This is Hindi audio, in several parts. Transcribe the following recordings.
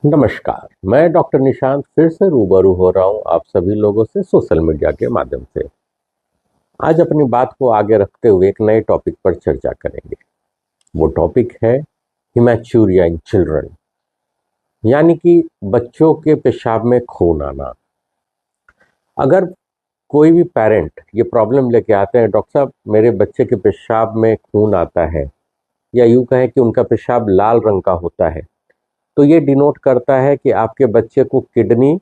नमस्कार, मैं डॉक्टर निशांत फिर से रूबरू हो रहा हूं आप सभी लोगों से सोशल मीडिया के माध्यम से। आज अपनी बात को आगे रखते हुए एक नए टॉपिक पर चर्चा करेंगे। वो टॉपिक है हिमैचुरिया इन चिल्ड्रन, यानी कि बच्चों के पेशाब में खून आना। अगर कोई भी पेरेंट ये प्रॉब्लम लेके आते हैं, डॉक्टर साहब मेरे बच्चे के पेशाब में खून आता है, या यूं कहें कि उनका पेशाब लाल रंग का होता है, तो ये डिनोट करता है कि आपके बच्चे को किडनी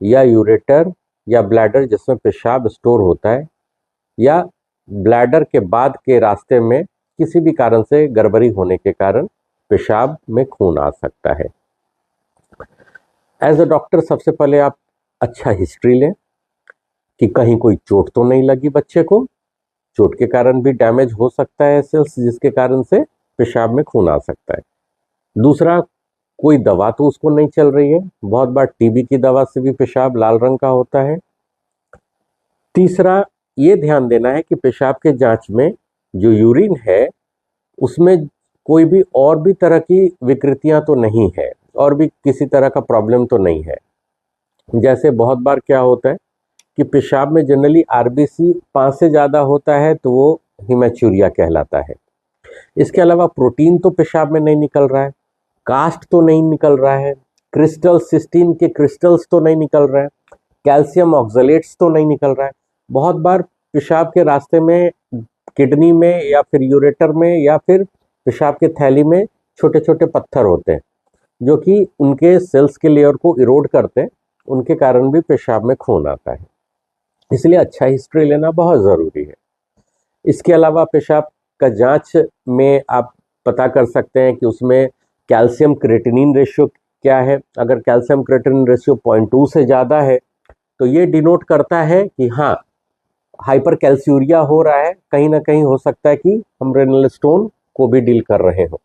या यूरेटर या ब्लैडर जिसमें पेशाब स्टोर होता है, या ब्लैडर के बाद के रास्ते में किसी भी कारण से गड़बड़ी होने के कारण पेशाब में खून आ सकता है। एज अ डॉक्टर सबसे पहले आप अच्छा हिस्ट्री लें कि कहीं कोई चोट तो नहीं लगी बच्चे को। चोट के कारण भी डैमेज हो सकता है सेल्स, जिसके कारण से पेशाब में खून आ सकता है। दूसरा, कोई दवा तो उसको नहीं चल रही है। बहुत बार टीबी की दवा से भी पेशाब लाल रंग का होता है। तीसरा, ये ध्यान देना है कि पेशाब के जांच में जो यूरिन है उसमें कोई भी और भी तरह की विकृतियां तो नहीं है, और भी किसी तरह का प्रॉब्लम तो नहीं है। जैसे बहुत बार क्या होता है कि पेशाब में जनरली आरबीसी 5 से ज़्यादा होता है, तो वो हिमैचुरिया कहलाता है। इसके अलावा प्रोटीन तो पेशाब में नहीं निकल रहा है, कास्ट तो नहीं निकल रहा है, क्रिस्टल सिस्टीन के क्रिस्टल्स तो नहीं निकल रहे हैं, कैल्शियम ऑक्सलेट्स तो नहीं निकल रहा है। बहुत बार पेशाब के रास्ते में, किडनी में या फिर यूरेटर में या फिर पेशाब के थैली में छोटे छोटे पत्थर होते हैं जो कि उनके सेल्स के लेयर को इरोड करते हैं। उनके कारण भी पेशाब में खून आता है। इसलिए अच्छा हिस्ट्री लेना बहुत ज़रूरी है। इसके अलावा पेशाब का जांच में आप पता कर सकते हैं कि उसमें कैल्शियम क्रेटिनिन रेशियो क्या है। अगर कैल्शियम क्रेटिनिन रेशियो 0.2 से ज़्यादा है तो ये डिनोट करता है कि हाँ, हाइपर कैल्सियूरिया हो रहा है। कहीं ना कहीं हो सकता है कि हम रेनल स्टोन को भी डील कर रहे हो।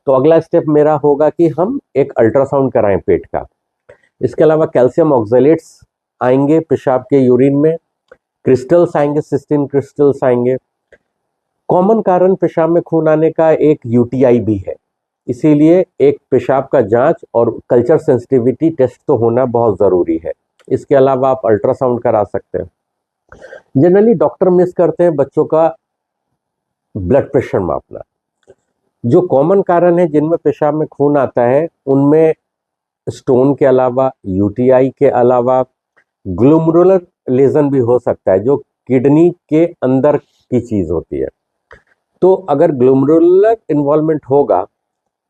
तो अगला स्टेप मेरा होगा कि हम एक अल्ट्रासाउंड कराएं पेट का। इसके अलावा कैल्शियम ऑक्सलेट्स आएंगे पेशाब के यूरिन में, क्रिस्टल्स आएंगे, सिस्टीन क्रिस्टल्स आएंगे। कॉमन कारण पेशाब में खून आने का एक यूटीआई भी है, इसीलिए एक पेशाब का जांच और कल्चर सेंसिटिविटी टेस्ट तो होना बहुत ज़रूरी है। इसके अलावा आप अल्ट्रासाउंड करा सकते हैं। जनरली डॉक्टर मिस करते हैं बच्चों का ब्लड प्रेशर मापना। जो कॉमन कारण है जिनमें पेशाब में खून आता है उनमें स्टोन के अलावा, यूटीआई के अलावा ग्लोमेरुलर लेजन भी हो सकता है, जो किडनी के अंदर की चीज़ होती है। तो अगर ग्लोमेरुलर इन्वॉल्वमेंट होगा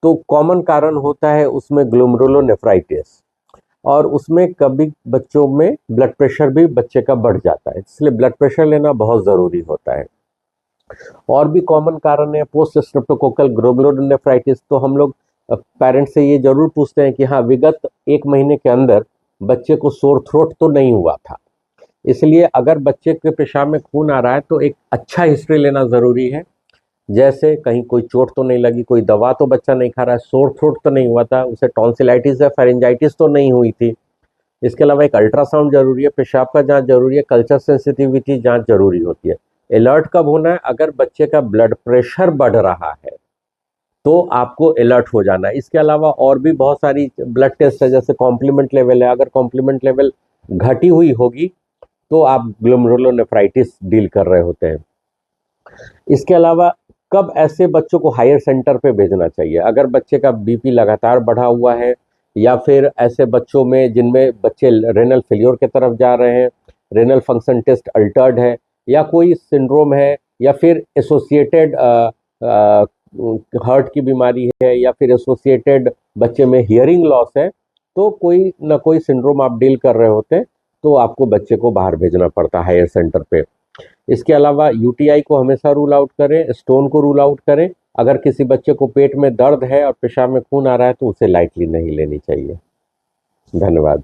तो कॉमन कारण होता है उसमें ग्लोमेरुलोनेफ्राइटिस, और उसमें कभी बच्चों में ब्लड प्रेशर भी बच्चे का बढ़ जाता है, इसलिए ब्लड प्रेशर लेना बहुत ज़रूरी होता है। और भी कॉमन कारण है पोस्ट स्ट्रेप्टोकोकल ग्लोमेरुलोनेफ्राइटिस। तो हम लोग पेरेंट्स से ये जरूर पूछते हैं कि हाँ, विगत 1 महीने के अंदर बच्चे को सोर थ्रोट तो नहीं हुआ था। इसलिए अगर बच्चे के पेशाब में खून आ रहा है तो एक अच्छा हिस्ट्री लेना ज़रूरी है। जैसे कहीं कोई चोट तो नहीं लगी, कोई दवा तो बच्चा नहीं खा रहा है, सोर थ्रोट तो नहीं हुआ था, उसे टॉन्सिलाइटिस या फेरेंजाइटिस तो नहीं हुई थी। इसके अलावा एक अल्ट्रासाउंड जरूरी है, पेशाब का जांच जरूरी है, कल्चर सेंसिटिविटी जांच जरूरी होती है। अलर्ट कब होना है? अगर बच्चे का ब्लड प्रेशर बढ़ रहा है तो आपको अलर्ट हो जाना है। इसके अलावा और भी बहुत सारी ब्लड टेस्ट है, जैसे कॉम्प्लीमेंट लेवल है। अगर कॉम्प्लीमेंट लेवल घटी हुई होगी तो आप ग्लोमेरुलोनेफ्राइटिस डील कर रहे होते हैं। इसके अलावा कब ऐसे बच्चों को हायर सेंटर पे भेजना चाहिए? अगर बच्चे का बीपी लगातार बढ़ा हुआ है, या फिर ऐसे बच्चों में जिनमें बच्चे रेनल फेलियर की तरफ जा रहे हैं, रेनल फंक्शन टेस्ट अल्टर्ड है, या कोई सिंड्रोम है, या फिर एसोसिएटेड हार्ट की बीमारी है, या फिर एसोसिएटेड बच्चे में हियरिंग लॉस है, तो कोई ना कोई सिंड्रोम आप डील कर रहे होते हैं, तो आपको बच्चे को बाहर भेजना पड़ता है हायर सेंटर पे। इसके अलावा यूटीआई को हमेशा रूल आउट करें, स्टोन को रूल आउट करें। अगर किसी बच्चे को पेट में दर्द है और पेशाब में खून आ रहा है तो उसे लाइटली नहीं लेनी चाहिए। धन्यवाद।